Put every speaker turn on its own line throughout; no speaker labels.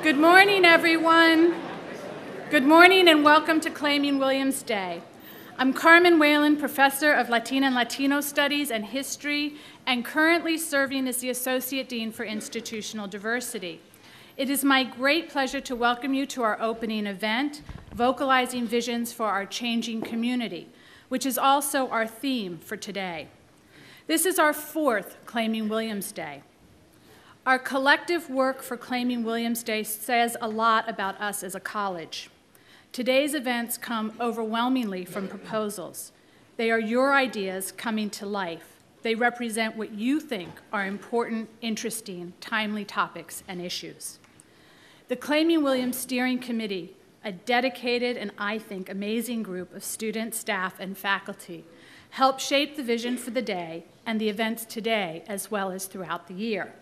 Good morning, everyone. Good morning and welcome to Claiming Williams Day. I'm Carmen Whalen, Professor of Latina and Latino Studies and History, and currently serving as the Associate Dean for Institutional Diversity. It is my great pleasure to welcome you to our opening event, Vocalizing Visions for Our Changing Community, which is also our theme for today. This is our fourth Claiming Williams Day. Our collective work for Claiming Williams Day says a lot about us as a college. Today's events come overwhelmingly from proposals. They are your ideas coming to life. They represent what you think are important, interesting, timely topics and issues. The Claiming Williams Steering Committee, a dedicated and I think amazing group of students, staff, and faculty, helped shape the vision for the day and the events today as well as throughout the year.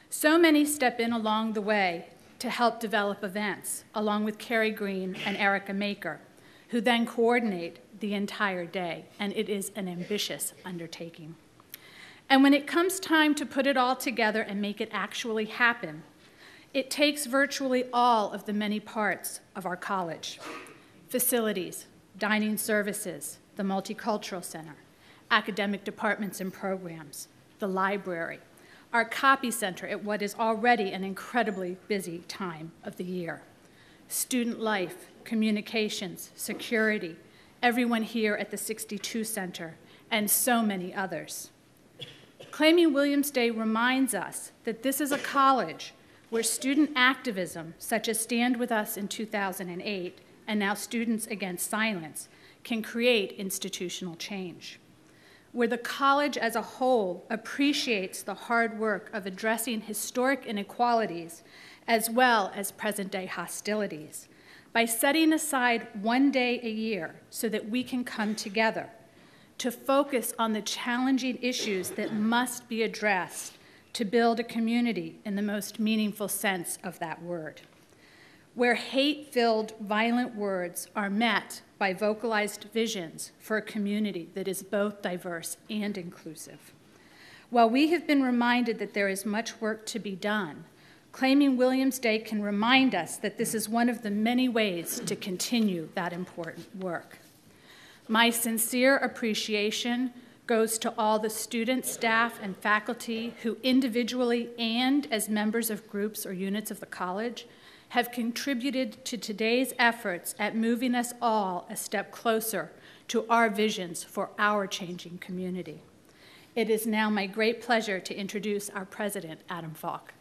So many step in along the way to help develop events, along with Carrie Green and Erica Maker, who then coordinate the entire day, and it is an ambitious undertaking. And when it comes time to put it all together and make it actually happen, it takes virtually all of the many parts of our college: facilities, dining services, the Multicultural Center, academic departments and programs, the library, our copy center at what is already an incredibly busy time of the year, student life, communications, security, everyone here at the 62 Center, and so many others. Claiming Williams Day reminds us that this is a college where student activism, such as Stand With Us in 2008, and now Students Against Silence, can create institutional change, where the college as a whole appreciates the hard work of addressing historic inequalities as well as present-day hostilities by setting aside one day a year so that we can come together to focus on the challenging issues that must be addressed to build a community in the most meaningful sense of that word, where hate-filled, violent words are met by vocalized visions for a community that is both diverse and inclusive. While we have been reminded that there is much work to be done, Claiming Williams Day can remind us that this is one of the many ways to continue that important work. My sincere appreciation goes to all the students, staff, and faculty who individually and as members of groups or units of the college have contributed to today's efforts at moving us all a step closer to our visions for our changing community. It is now my great pleasure to introduce our president, Adam Falk.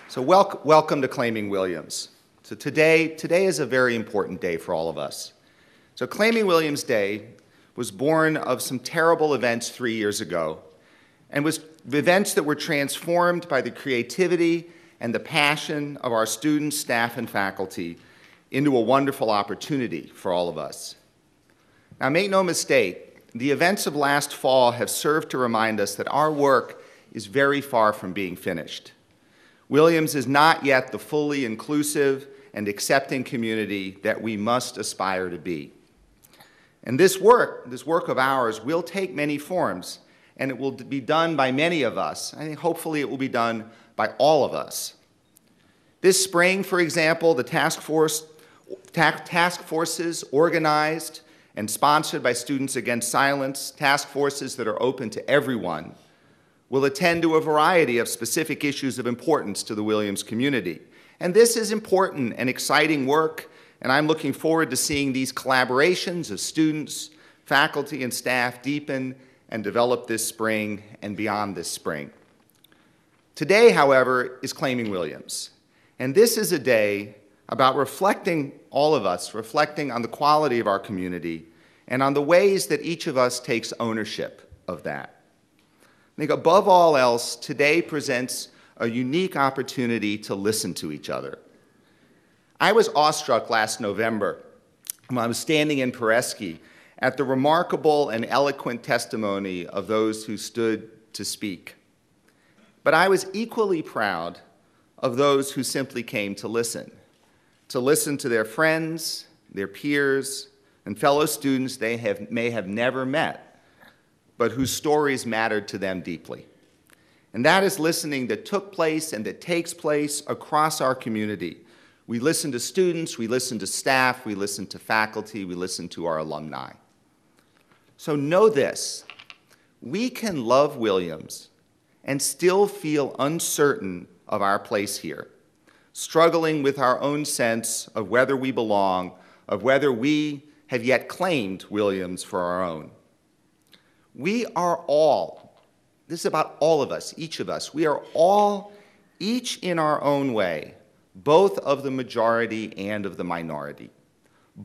So welcome to Claiming Williams. So today is a very important day for all of us. So Claiming Williams Day was born of some terrible events 3 years ago, and was events that were transformed by the creativity and the passion of our students, staff, and faculty into a wonderful opportunity for all of us. Now, make no mistake, the events of last fall have served to remind us that our work is very far from being finished. Williams is not yet the fully inclusive and accepting community that we must aspire to be. And this work of ours will take many forms, and it will be done by many of us. I think hopefully it will be done by all of us. This spring, for example, the task forces organized and sponsored by Students Against Silence, task forces that are open to everyone, will attend to a variety of specific issues of importance to the Williams community. And this is important and exciting work, and I'm looking forward to seeing these collaborations of students, faculty, and staff deepen and develop this spring and beyond this spring. Today, however, is Claiming Williams. And this is a day about reflecting, all of us, reflecting on the quality of our community and on the ways that each of us takes ownership of that. I think above all else, today presents a unique opportunity to listen to each other. I was awestruck last November when I was standing in Peresky at the remarkable and eloquent testimony of those who stood to speak. But I was equally proud of those who simply came to listen to their friends, their peers, and fellow students they may have never met, but whose stories mattered to them deeply. And that is listening that took place and that takes place across our community. We listen to students, we listen to staff, we listen to faculty, we listen to our alumni. So know this, we can love Williams and still feel uncertain of our place here, struggling with our own sense of whether we belong, of whether we have yet claimed Williams for our own. We are all, this is about all of us, each of us, we are all, each in our own way, both of the majority and of the minority,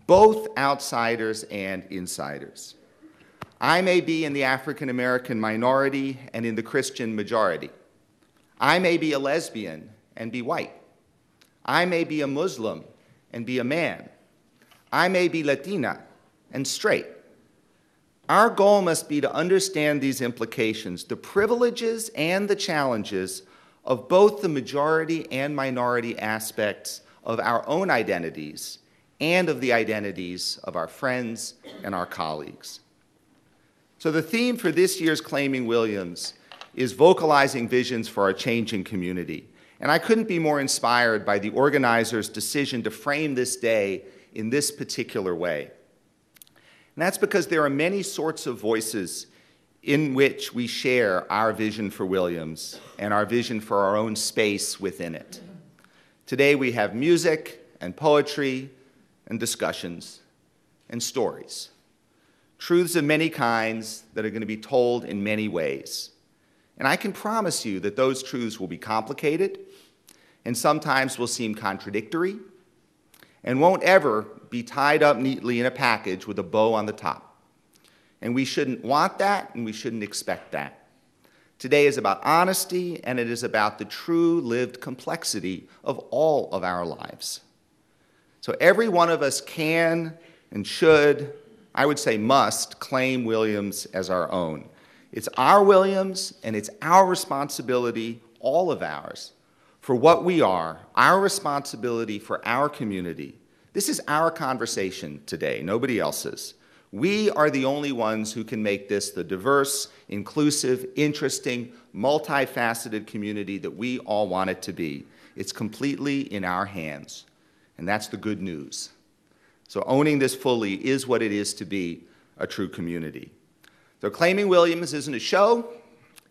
both outsiders and insiders. I may be in the African American minority and in the Christian majority. I may be a lesbian and be white. I may be a Muslim and be a man. I may be Latina and straight. Our goal must be to understand these implications, the privileges and the challenges of both the majority and minority aspects of our own identities and of the identities of our friends and our colleagues. So the theme for this year's Claiming Williams is vocalizing visions for our changing community. And I couldn't be more inspired by the organizers' decision to frame this day in this particular way. And that's because there are many sorts of voices in which we share our vision for Williams and our vision for our own space within it. Today we have music and poetry and discussions and stories. Truths of many kinds that are going to be told in many ways. And I can promise you that those truths will be complicated and sometimes will seem contradictory and won't ever be tied up neatly in a package with a bow on the top. And we shouldn't want that and we shouldn't expect that. Today is about honesty and it is about the true lived complexity of all of our lives. So every one of us can and should, I would say must, claim Williams as our own. It's our Williams, and it's our responsibility, all of ours, for what we are, our responsibility for our community. This is our conversation today, nobody else's. We are the only ones who can make this the diverse, inclusive, interesting, multifaceted community that we all want it to be. It's completely in our hands, and that's the good news. So owning this fully is what it is to be a true community. So Claiming Williams isn't a show,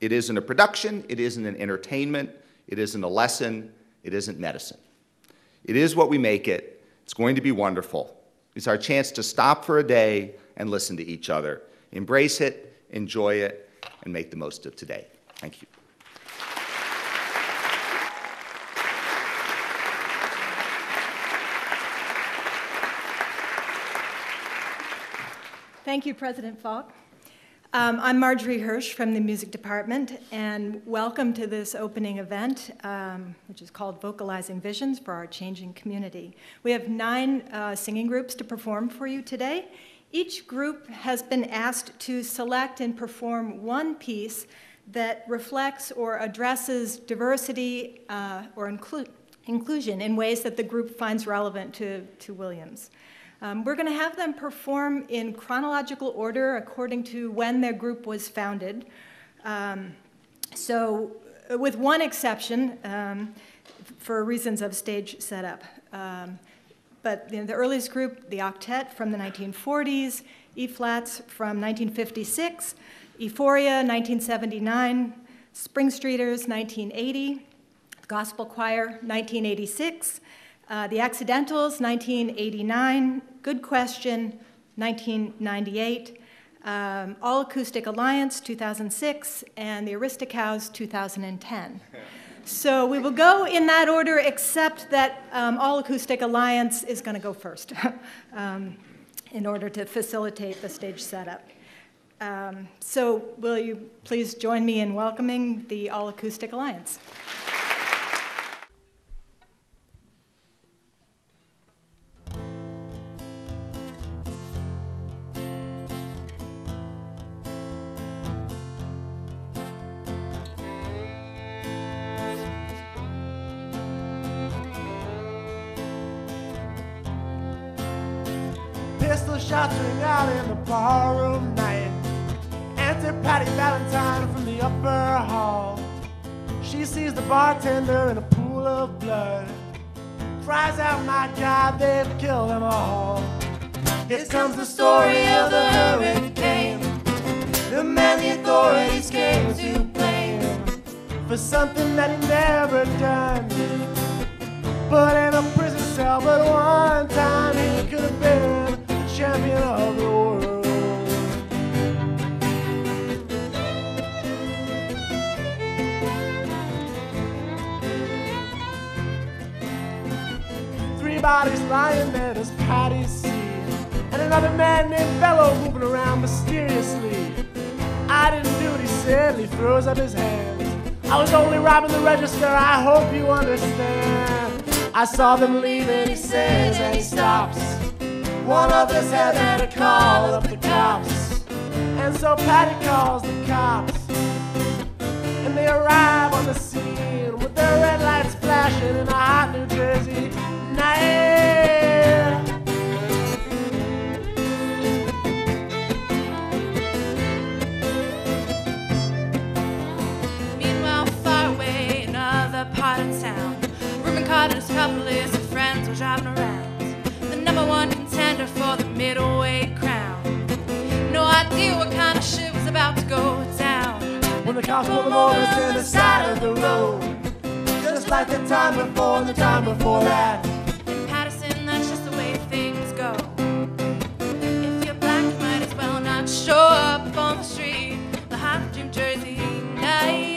it isn't a production, it isn't an entertainment, it isn't a lesson, it isn't medicine. It is what we make it. It's going to be wonderful. It's our chance to stop for a day and listen to each other. Embrace it, enjoy it, and make the most of today. Thank you.
Thank you, President Falk. I'm Marjorie Hirsch from the music department, and welcome to this opening event, which is called Vocalizing Visions for Our Changing Community. We have 9 singing groups to perform for you today. Each group has been asked to select and perform one piece that reflects or addresses diversity or inclusion in ways that the group finds relevant to Williams. We're going to have them perform in chronological order according to when their group was founded. So with one exception, for reasons of stage setup. But the earliest group, the octet from the 1940s, E-flats from 1956, Euphoria 1979, Spring Streeters 1980, Gospel Choir 1986, The Accidentals 1989, Good Question 1998, All Acoustic Alliance 2006, and the Aristocows 2010. So we will go in that order, except that All Acoustic Alliance is going to go first in order to facilitate the stage setup. So will you please join me in welcoming the All Acoustic Alliance?
Pistol shots ring out in the ballroom night. Empty Patty Valentine from the upper hall. She sees the bartender in a pool of blood, cries out, my God, they've killed them all. Here comes the story of the hurricane, the man the authorities came to blame for something that he never done. Put in a prison cell, but one time he could have been the champion of the world. Three bodies lying there, as Patty see, and another man named Bello moving around mysteriously. I didn't do what he said, and he throws up his hands. I was only robbing the register, I hope you understand. I saw them leaving, he says, and he stops. One of us had better call up the cops. And so Patty calls the cops, and they arrive on the scene with their red lights flashing in a hot New Jersey night.
Meanwhile, far away, another part of town, Reuben Carter's couple of friends were driving around, the #1 contender for the middleweight crown. No idea what kind of shit was about to go down
when the cops pulled them over to the side of the road, just like the time before and the time before that.
In Patterson, that's just the way things go. If you're black, you might as well not show up on the street. The hot New Jersey night.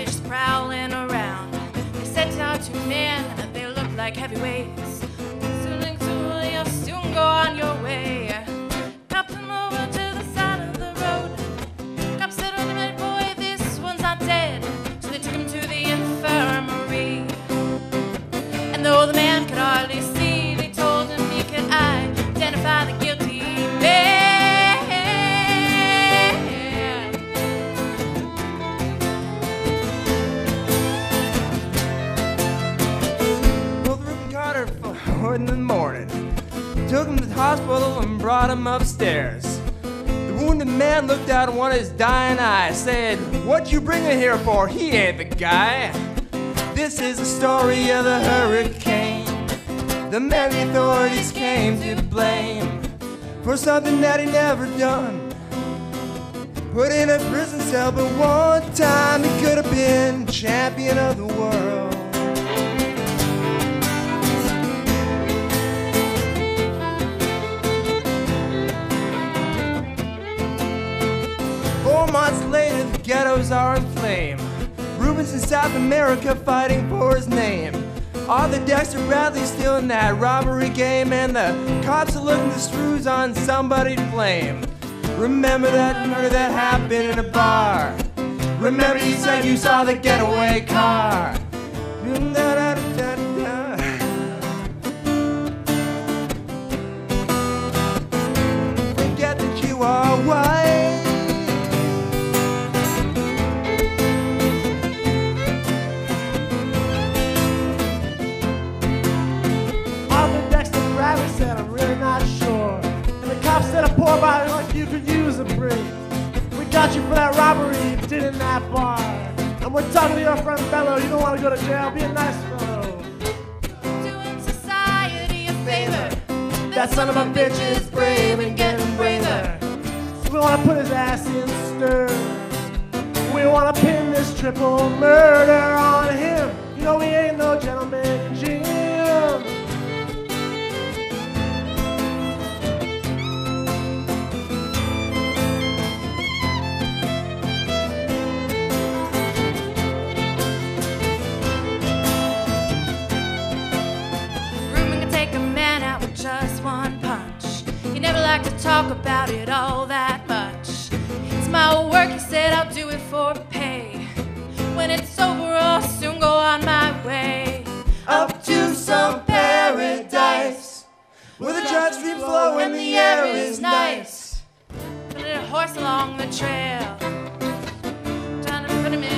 Just prowling around. They set out 2 men and they look like heavyweights. You'll soon go on your way. Cops them over to the side of the road. Cops said, "Oh, my boy, this one's not dead." So they took him to the infirmary. And though the man could hardly see, they told him he could identify the guilty man.
In the morning, took him to the hospital and brought him upstairs. The wounded man looked out of one of his dying eyes, said, "What you bring him here for? He ain't the guy." This is the story of the hurricane, the man the authorities came to blame for something that he never done. Put in a prison cell, but one time he could have been champion of the world. 4 months later, the ghettos are in flame. Reuben's in South America fighting for his name. Arthur Dexter Bradley's still in that robbery game, and the cops are looking the screws on somebody's flame. Remember that murder that happened in a bar? Remember you said you saw the getaway car? Forget that you are white.
Said, "I'm really not sure." And the cops said, "A poor body like you could use a break. We got you for that robbery you did in that bar. And we're talking to your friend Bello. You don't want to go to jail. Be a nice fellow.
Doing society a favor.
That son of a bitch is brave and getting braver. So we want to put his ass in stir. We want to pin this triple murder on him. You know we ain't no gentleman, Jim."
Just one punch. He never liked to talk about it all that much. It's my work, he said, I'll do it for pay. When it's over, I'll soon go on my way.
Up to some paradise, where the trout streams flow and the air is nice.
Put a horse along the trail, trying to put him in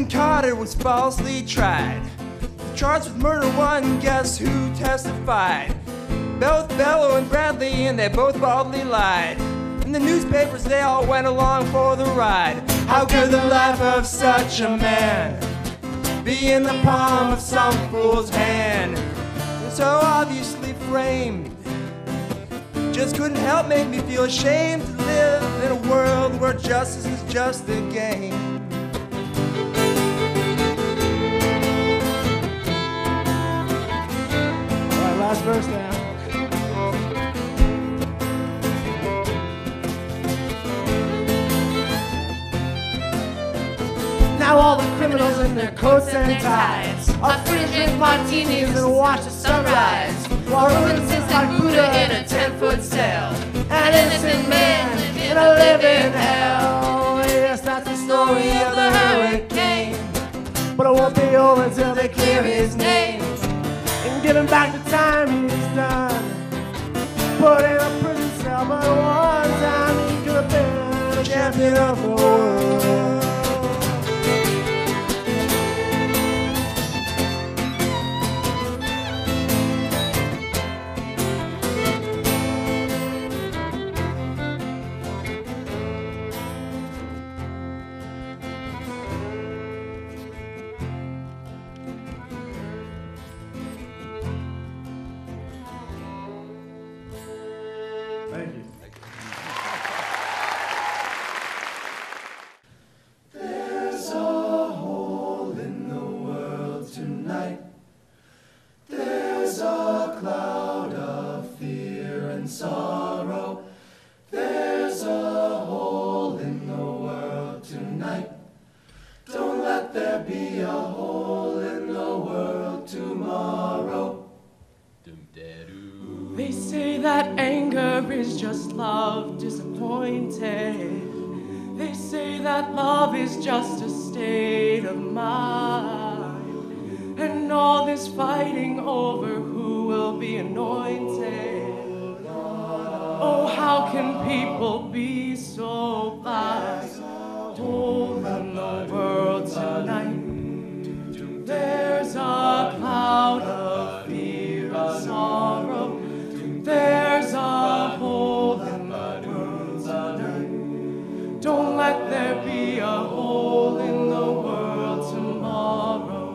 William Carter was falsely tried. Charged with murder, one, guess who testified? Both Bellow and Bradley, and they both baldly lied. In the newspapers, they all went along for the ride. How could the life of such a man be in the palm of some fool's hand? And so obviously framed, just couldn't help make me feel ashamed to live in a world where justice is just a game.
All right, last verse now. Now all the criminals in their coats and ties are free to drink martinis and watch the sunrise, while Rubens sits like Buddha in a 10-foot cell, an innocent man in a living hell. Yes, that's the story of the hurricane, but it won't be over till they clear his name and give him back the time he's done. Put in a prison cell, but one time he could have been a champion of the world. Thank you.
There's a hole in the world tonight. There's a cloud of fear and sorrow. There's a hole in the world tonight. Don't let there be a hole in the world tomorrow.
They say that anger is just love disappointed. They say that love is just a state of mind. And all this fighting over who will be anointed. Oh, how can people be so blind? Hole in the world tonight. There's a cloud of fear and sorrow. There's a hole in the world tonight. Don't let there be a hole in the world tomorrow.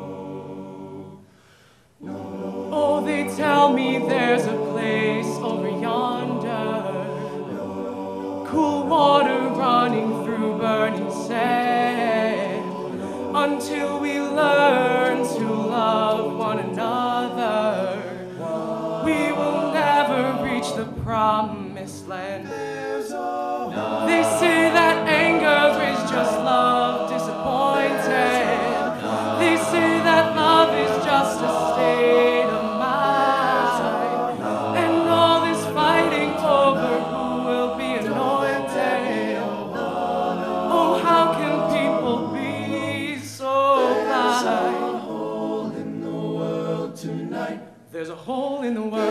Oh, they tell me there's a place over yonder, cool water running through burning sand, until we learn to love one another. We will never reach the promised land. They say that anger is just love disappointed. They say that love is just a state of mind. And all this fighting over who will be anointed. Oh, how can people be so blind? There's a hole in the world.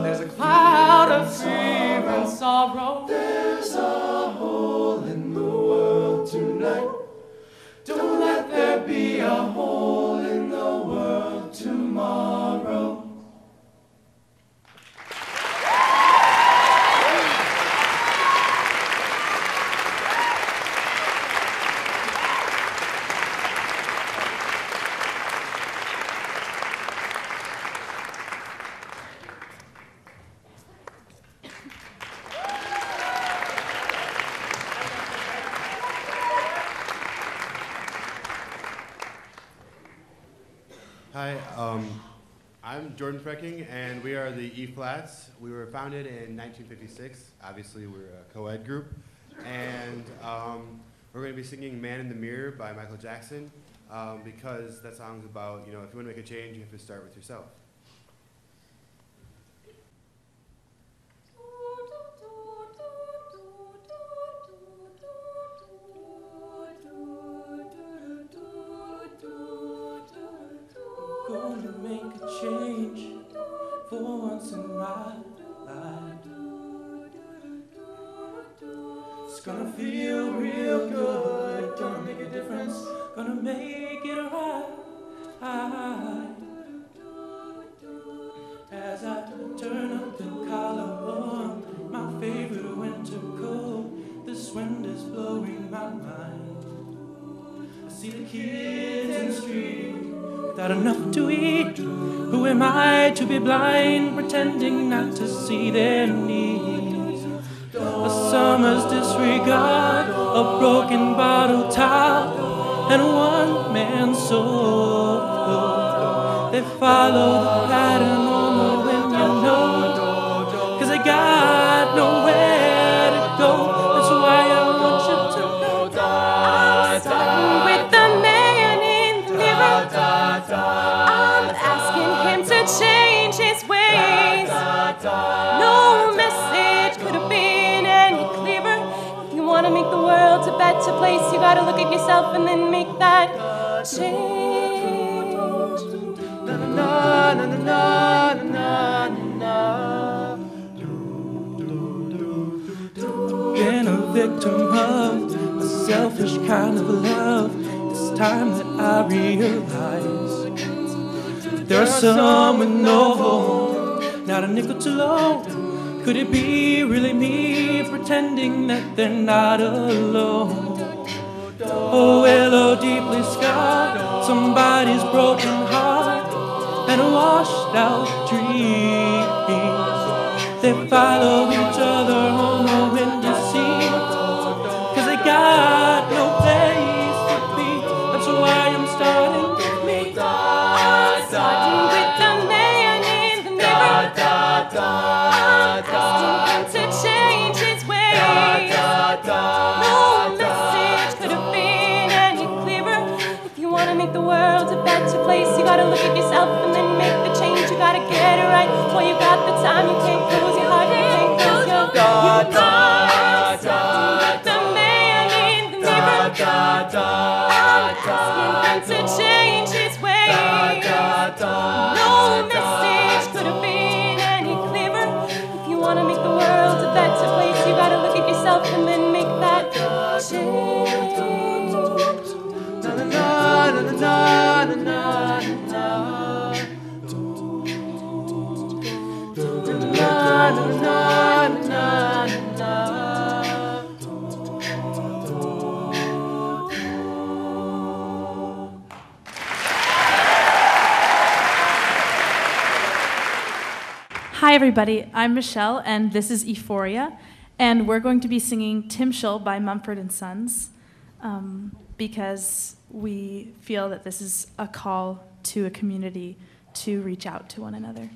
There's a
cloud of fear and sorrow.
There's a hole in the world tonight. Don't let there be a hole in the world tomorrow.
Hi, I'm Jordan Frecking, and we are the E-Flats. We were founded in 1956. Obviously, we're a co-ed group. And we're going to be singing Man in the Mirror by Michael Jackson, because that song's about, you know, if you want to make a change, you have to start with yourself.
Gonna make a change for once in my life. It's gonna feel real good. Gonna make a difference. See the kids in the street without enough to eat. Who am I to be blind, pretending not to see their needs? A summer's disregard, a broken bottle top, and one man's soul. They follow the pattern on the wind, you know, 'cause they got nowhere to go. That's why I want you to know.
I'm starting with the man in the mirror. I'm asking him to change his ways. No message could have been any clearer. If you want to make the world a better place, you gotta look at yourself and then make that change.
Been a victim of a selfish kind of love. It's time that I realize there are some with no home, not a nickel too low. Could it be really me pretending that they're not alone? Oh, hello, deeply scarred, somebody's broken heart and a washed out dream. They follow each other on the windy sea, 'cause they got no place to be. That's why I'm starting with me.
I'm starting with the man in the mirror. I'm asking him to change his ways. No message could have been any clearer. If you want to make the world a better place, you gotta look at yourself and then make the change. You gotta get it right while you got the time. You can't close your heart, you can't close your door. I'm starting with the man in the mirror. I'm asking him to change his ways. No message could have been any clearer. If you want to make the world a better place, you gotta look at yourself and then make that change.
Hi everybody, I'm Michelle and this is Euphoria, and we're going to be singing Tim Schull by Mumford & Sons because we feel that this is a call to a community to reach out to one another.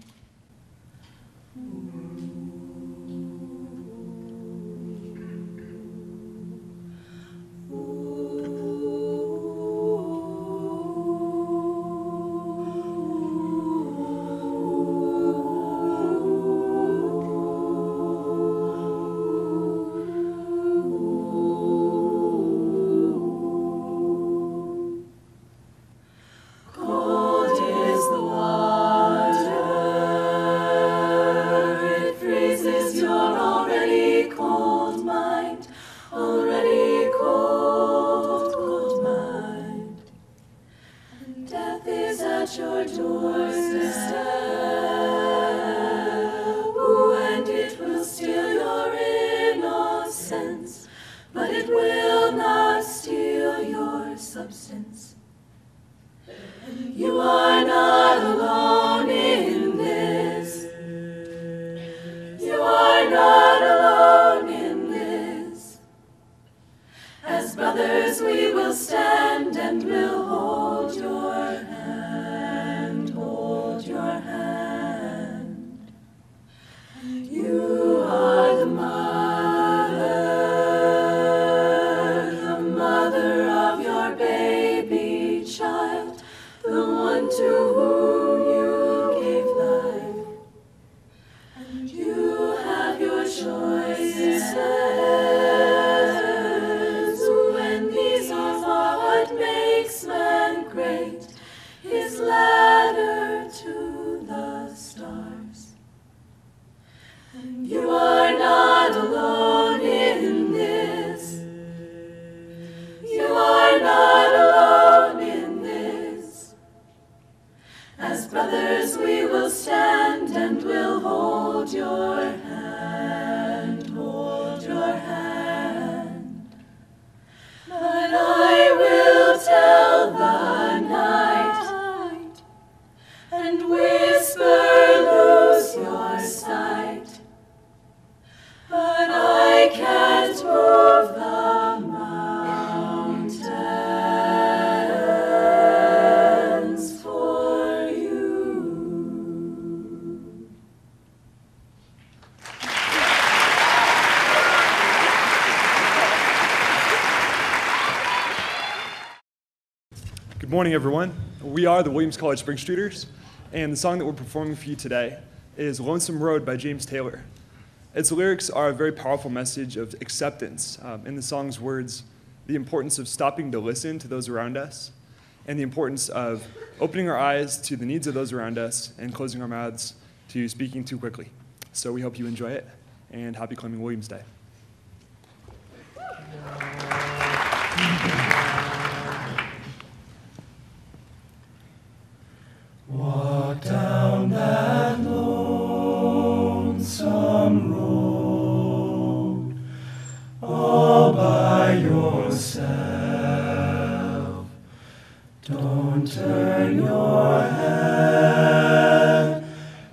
You are not alone in this. You are not alone in this. As brothers we will stand and we'll hold your hand, hold your hand. You are the mother of your baby child, the one to whom you gave life, and you have your choices. When these are what makes man great, his ladder to the stars. And you are not alone in this. You are not alone in this. As brothers we will stand and we'll hold your hand, hold your hand. But I will tell
Good morning, everyone. We are the Williams College Spring Streeters, and the song that we're performing for you today is Lonesome Road by James Taylor. Its lyrics are a very powerful message of acceptance. In the song's words, the importance of stopping to listen to those around us, and the importance of opening our eyes to the needs of those around us and closing our mouths to speaking too quickly. So we hope you enjoy it, and happy Claiming Williams Day.
Walk down that lonesome road all by yourself. Don't turn your head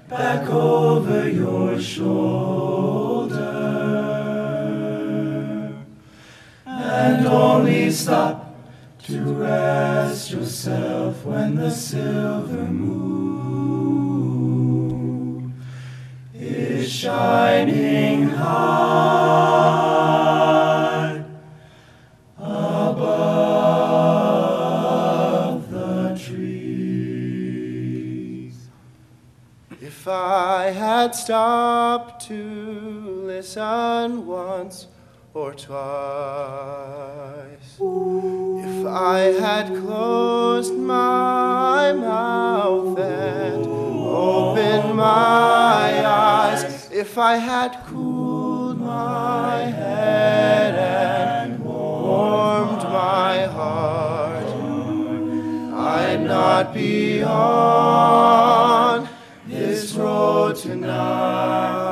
back over your shoulder, and only stop to rest yourself when the silver moon is shining high above the trees. If I had stopped to listen once or twice, if I had closed my mouth and opened my eyes, if I had cooled my head and warmed my heart, I'd not be on this road tonight.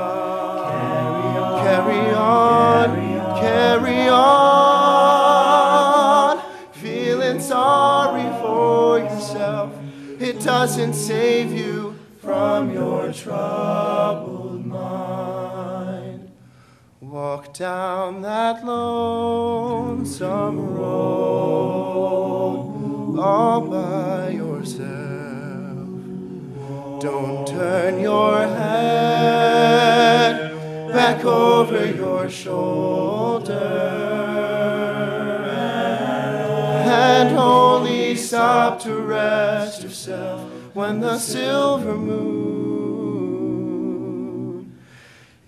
Carry on, carry on, feeling sorry for yourself. It doesn't save you from your troubled mind. Walk down that lonesome road all by yourself. Don't turn your head back over your shoulder, and only stop to rest yourself when the silver moon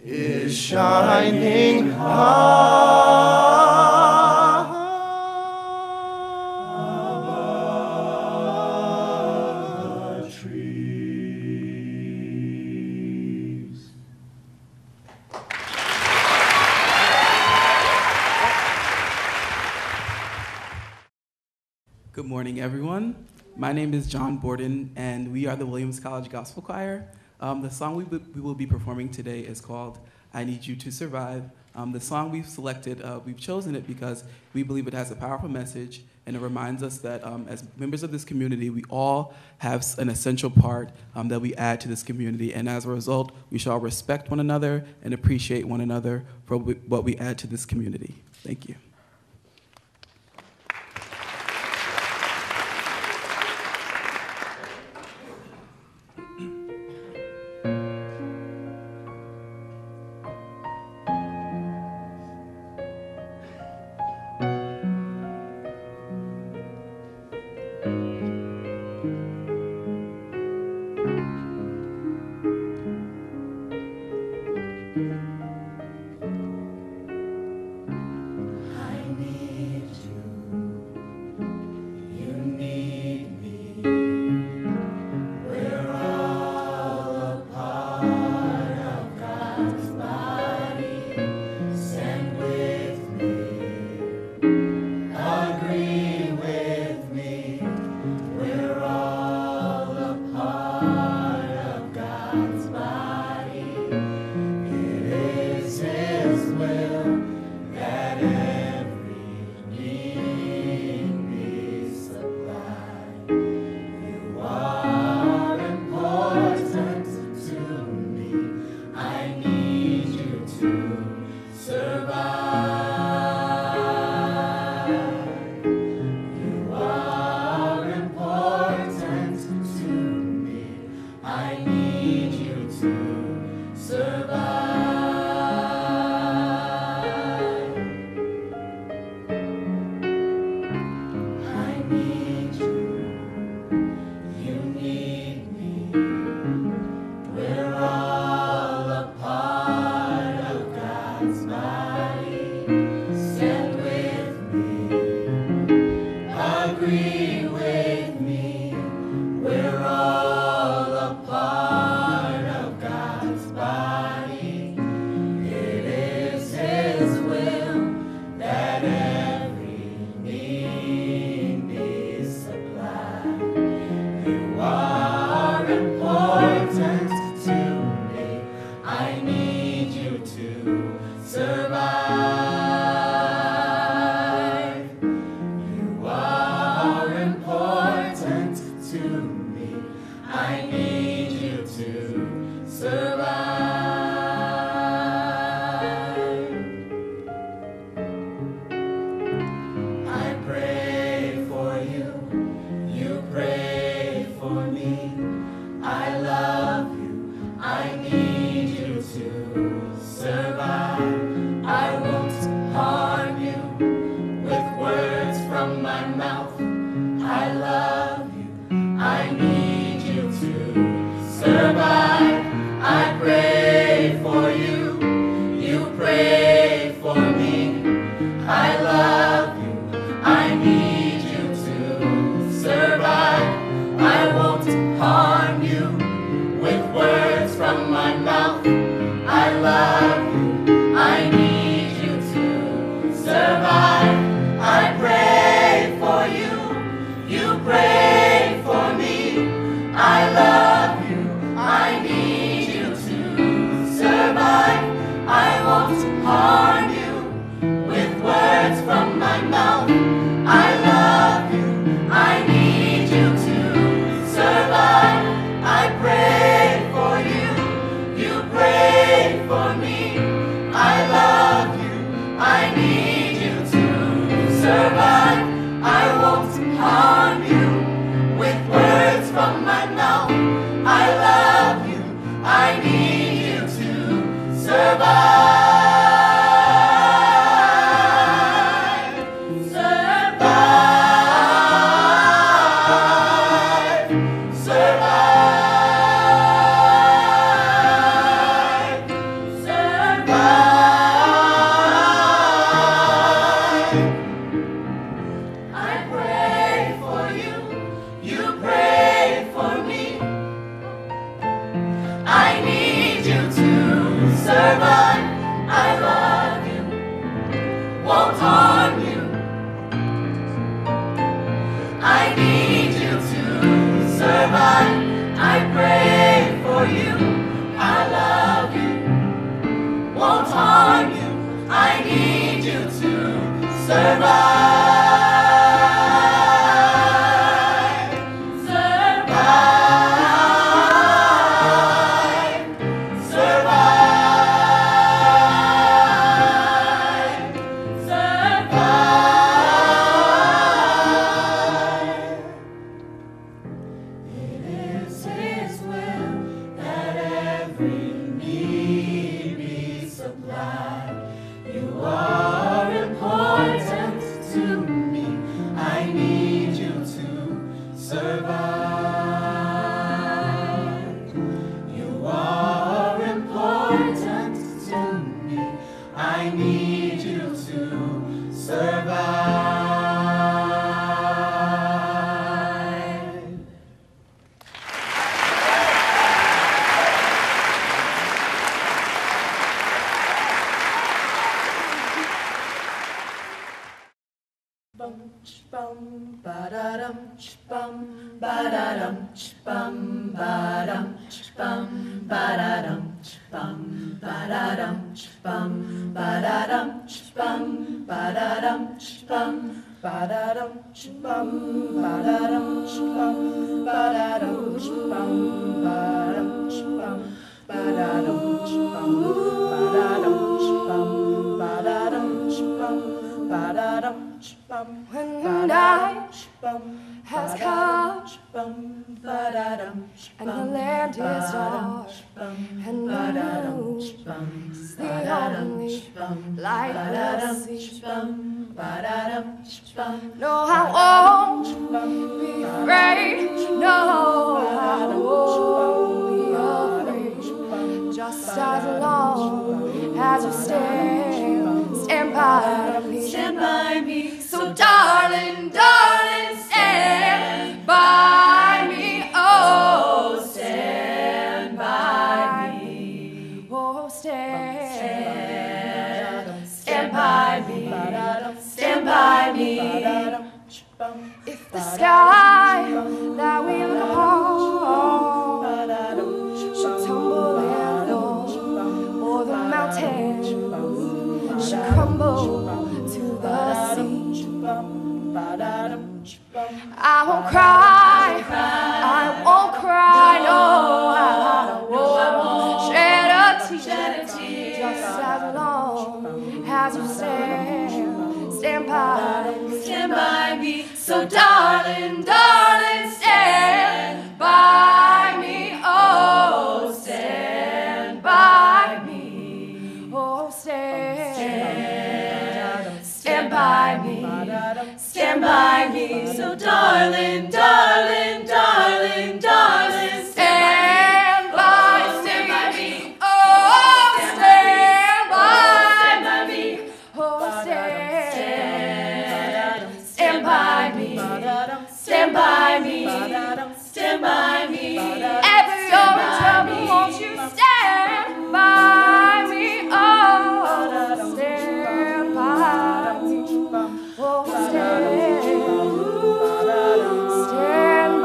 is shining high above the trees.
Good morning, everyone. My name is John Borden, and we are the Williams College Gospel Choir. The song we will be performing today is called I Need You to Survive. The song we've selected, we've chosen it because we believe it has a powerful message, and it reminds us that as members of this community, we all have an essential part that we add to this community, and as a result, we shall respect one another and appreciate one another for what we add to this community. Thank you.
I need you. agree with me. We're all a part of God's body. It is His will that every need be supplied. You are important to me. I need you to survive. You are important to me. I need you to survive. I pray for you. You pray for me. I love you. I need you to survive. I won't harm you with words from my mouth. I love you. I need you to survive. I pray for you. You pray for me. I love you. I need you to survive. I won't harm you with words from my mouth. I love you. I need you to survive. I pray for you. You pray for me. I love you. I need you to survive. I won't harm you with words from my mouth. I love you. I need you to survive. I pray for you. You pray for me. I love you. I need you to survive. I won't harm you with words from my mouth. I love you. I need you to survive. Survive. Survive. Survive. I pray for you. You pray for me. I need you to survive. I love you. Won't harm you. I need you to survive. I pray for you. I love you. Won't harm you. I need you to survive. Survive. Survive. Survive. It is His will that every need be supplied. You are important to me. I need you to survive. You are important to me. I need you to survive. Bum bum ba-da-dum bum ba-da-dum bum ba-dum bum ba-da-dum bum ba-da-dum bum ba-da-dum bum ba-da-dum bum ba-da-dum bum ba-da-dum bum ba-da-dum bum ba-dum bum ba-da-dum bum ba-da-dum bum ba-da-dum bum ba-da-dum. When night has come and the land is dark and the moon is the only light we'll see. No, I won't be afraid. No, I won't be afraid. Just as long as you stand by me. So darling, darling, stand
If the sky that we look upon should tumble and fall, or the mountain should crumble to the sea, I won't cry, I won't cry, no, I won't shed a tear, just as long as you stand by me. So darling, darling, stand by me, oh, stand by me, oh, stand by me, stand by me. So darling, darling, darling, darling, stand by me, oh, stand by me, oh, stand by me, stand by me, stand by me. Ever you're in trouble, won't you stand by me, oh, stand by me, oh, stand by me, stand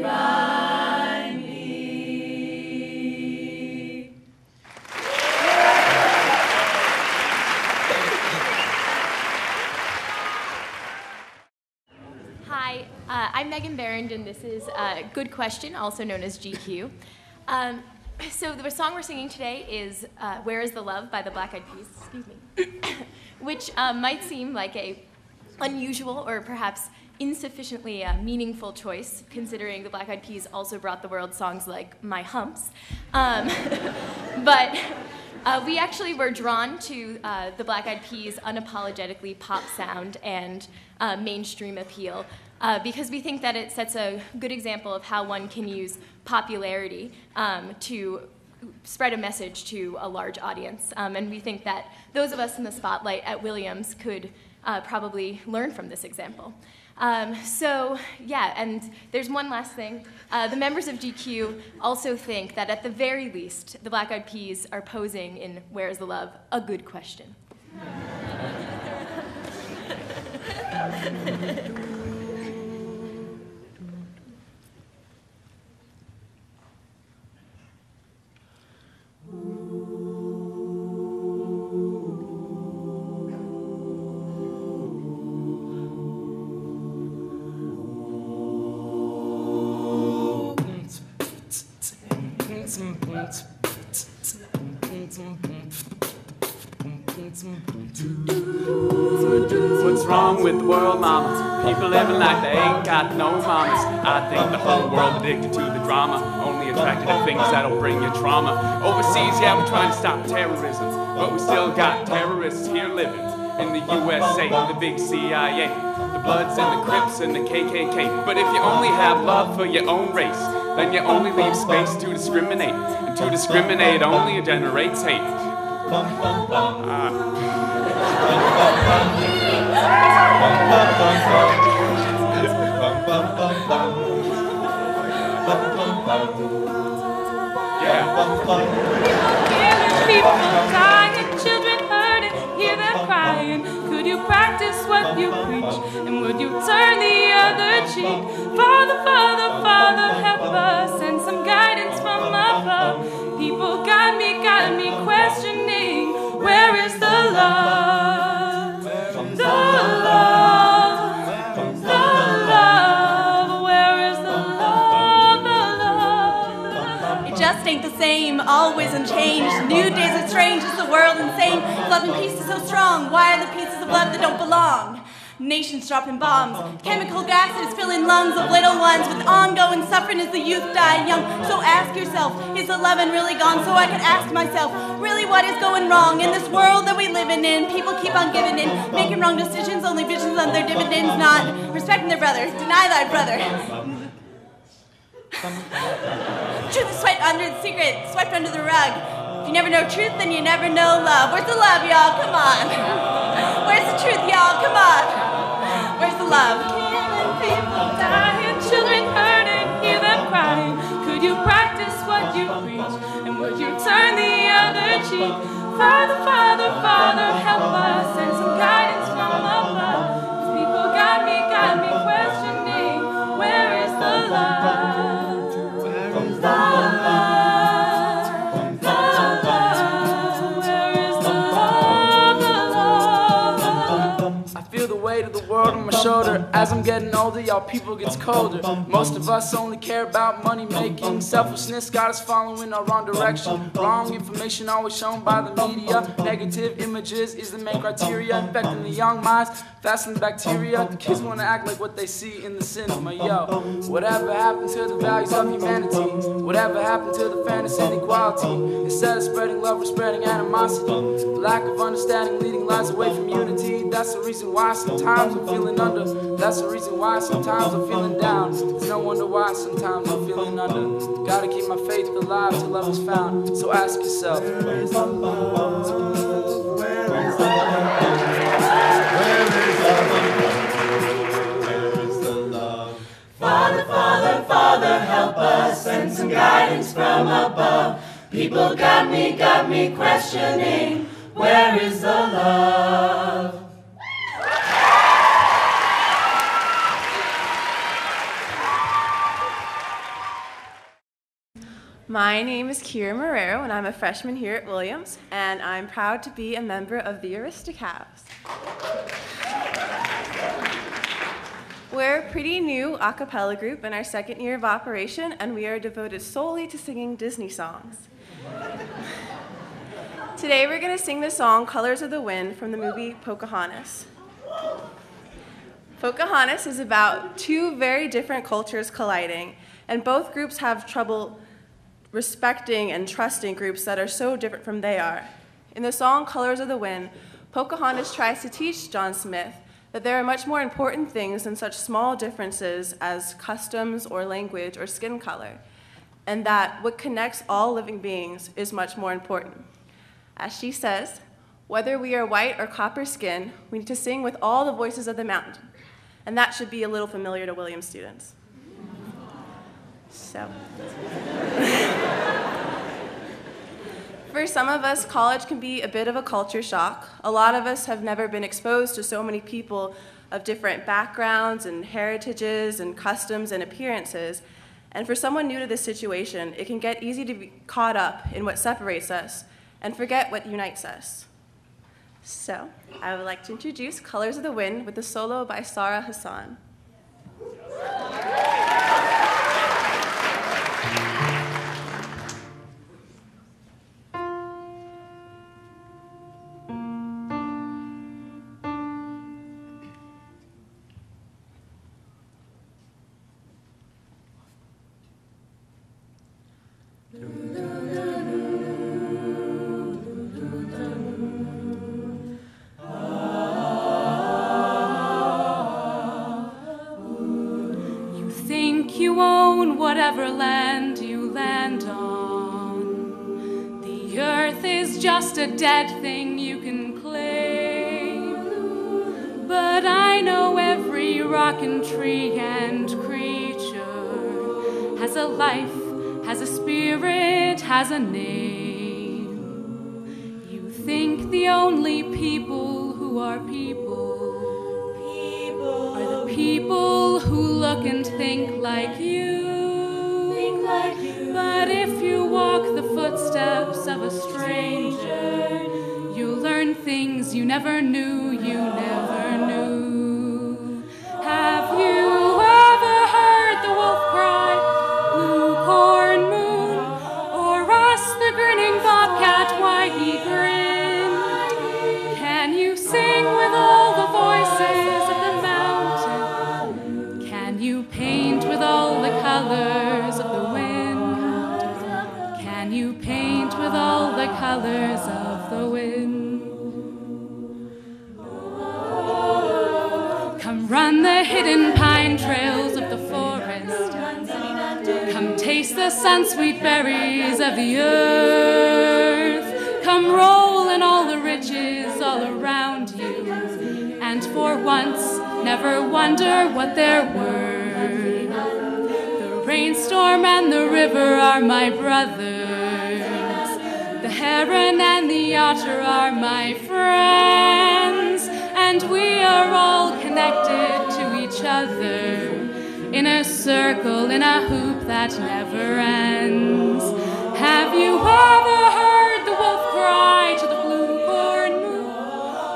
by me.
Hi, I'm Megan Barrington. This is Good Question, also known as GQ. So the song we're singing today is Where Is the Love by the Black Eyed Peas, excuse me, which might seem like a unusual or perhaps insufficiently meaningful choice, considering the Black Eyed Peas also brought the world songs like My Humps. But we actually were drawn to the Black Eyed Peas' unapologetically pop sound and mainstream appeal because we think that it sets a good example of how one can use popularity to spread a message to a large audience. And we think that those of us in the spotlight at Williams could probably learn from this example. So yeah, and there's one last thing. The members of GQ also think that at the very least, the Black Eyed Peas are posing in Where's the Love? A good question.
What's wrong with the world, mama? People living like they ain't got no mamas. I think the whole world addicted to the drama, only attracted to things that'll bring you trauma. Overseas, yeah, we're trying to stop terrorism, but we still got terrorists here living in the USA, the big CIA, the Bloods and the Crips and the KKK. But if you only have love for your own race, then you only leave space to discriminate, and to discriminate only generates hate.
People dying, children hurting, hear them crying. Could you practice what you preach? And would you turn the other cheek? Father, Father, Father, help us. Send some guidance from above. People got me questioning. Where is the love? The love, the love. Where is the love, the love?
It just ain't the same, always unchanged. New days are strange, is the world insane? Love and peace is so strong, why are the pieces of love that don't belong? Nations dropping bombs, chemical gases filling lungs of little ones. With ongoing suffering as the youth die young. So ask yourself, is the loving really gone? So I can ask myself, really what is going wrong? In this world that we living in, people keep on giving in, making wrong decisions, only visions on their dividends, not respecting their brothers, deny thy brother. Truth is swept under the secret, swept under the rug. If you never know truth, then you never know love. Where's the love, y'all? Come on. Where's the truth, y'all? Come on. Where's the love?
Killing people, dying, children hurting, hear them crying. Could you practice what you preach? And would you turn the other cheek? Father, Father, Father, help us, and some guidance from above. 'Cause people got me questioning, where is the love? Where is the love?
Of the world on my shoulder. As I'm getting older, y'all people gets colder. Most of us only care about money making. Selfishness got us following our wrong direction. Wrong information always shown by the media. Negative images is the main criteria. Infecting the young minds faster than bacteria. The kids wanna act like what they see in the cinema. Yo, whatever happened to the values of humanity? Whatever happened to the fairness and equality? Instead of spreading love, we're spreading animosity. The lack of understanding leading lives away from unity. That's the reason why sometimes I'm feeling under. That's the reason why sometimes I'm feeling down. It's no wonder why sometimes I'm feeling under. Gotta keep my faith alive till love is found. So ask yourself, where is the love? Where is the love? Where is the love? Where is the love?
Father, Father, Father, help us, send some guidance from above. People got me questioning, where is the love?
My name is Kira Marrero, and I'm a freshman here at Williams, and I'm proud to be a member of the Aristocats. We're a pretty new a cappella group in our second year of operation, and we are devoted solely to singing Disney songs. Today we're going to sing the song Colors of the Wind from the movie Pocahontas. Pocahontas is about two very different cultures colliding, and both groups have trouble respecting and trusting groups that are so different from they are. In the song Colors of the Wind, Pocahontas tries to teach John Smith that there are much more important things than such small differences as customs or language or skin color, and that what connects all living beings is much more important. As she says, whether we are white or copper skin, we need to sing with all the voices of the mountain, and that should be a little familiar to Williams students. So. For some of us, college can be a bit of a culture shock. A lot of us have never been exposed to so many people of different backgrounds and heritages and customs and appearances. And for someone new to this situation, it can get easy to be caught up in what separates us and forget what unites us. So, I would like to introduce Colors of the Wind with a solo by Sarah Hassan.
Whatever land you land on, the earth is just a dead thing you can claim. But I know every rock and tree and creature has a life, has a spirit, has a name. You think the only people who are people are the people who look and think like you. But if you walk the footsteps of a stranger, you'll learn things you never knew, Have you ever heard the wolf cry, blue corn moon, or Ross the grinning bobcat, why he grinned? Can you sing with all the voices of the mountain? Can you paint with all the colors of the wind? Can you paint with all the colors of the wind? Come run the hidden pine trails of the forest. Come taste the sun-sweet berries of the earth. Come roll in all the riches all around you. And for once, never wonder what they're worth. The rainstorm and the river are my brothers. The
heron and the otter are my friends, and we are all connected to each other in a circle, in a hoop that never ends. Have you ever heard the wolf cry to the blue corn moon,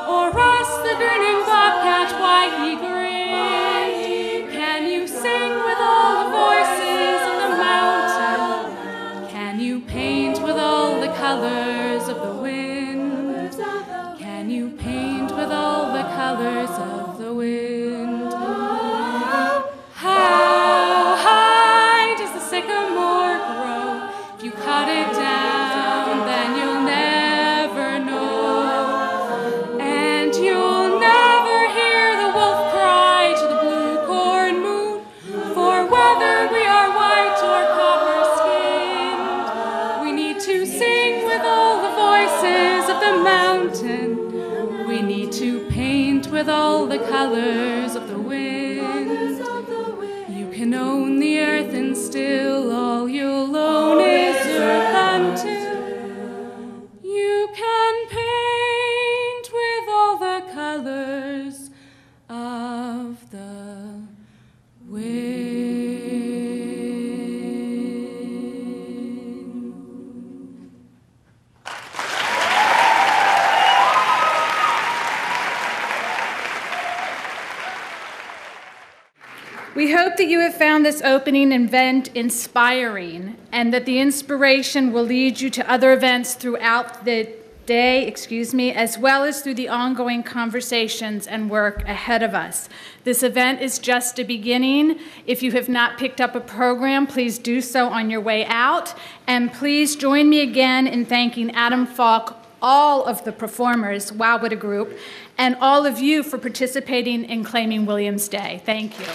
or ask the grinning bobcat why he grinned? Can you sing with all the voices of the mountain? Can you paint with all the colors of the wind? Can you paint with all the colors of the wind? How high does the sycamore grow? If you cut it down, then you'll never know. And you'll never hear the wolf cry to the blue corn moon, for whether we are white or copper-skinned, we need to sing with all the voices of the mountain. We need to paint with all the colors of the wind. You can own the earth and still all you'll own is earth until you can paint with all the colors of the wind.
We hope that you have found this opening event inspiring and that the inspiration will lead you to other events throughout the day, as well as through the ongoing conversations and work ahead of us. This event is just a beginning. If you have not picked up a program, please do so on your way out. And please join me again in thanking Adam Falk, all of the performers, Wow What a Group, and all of you for participating in Claiming Williams Day. Thank you.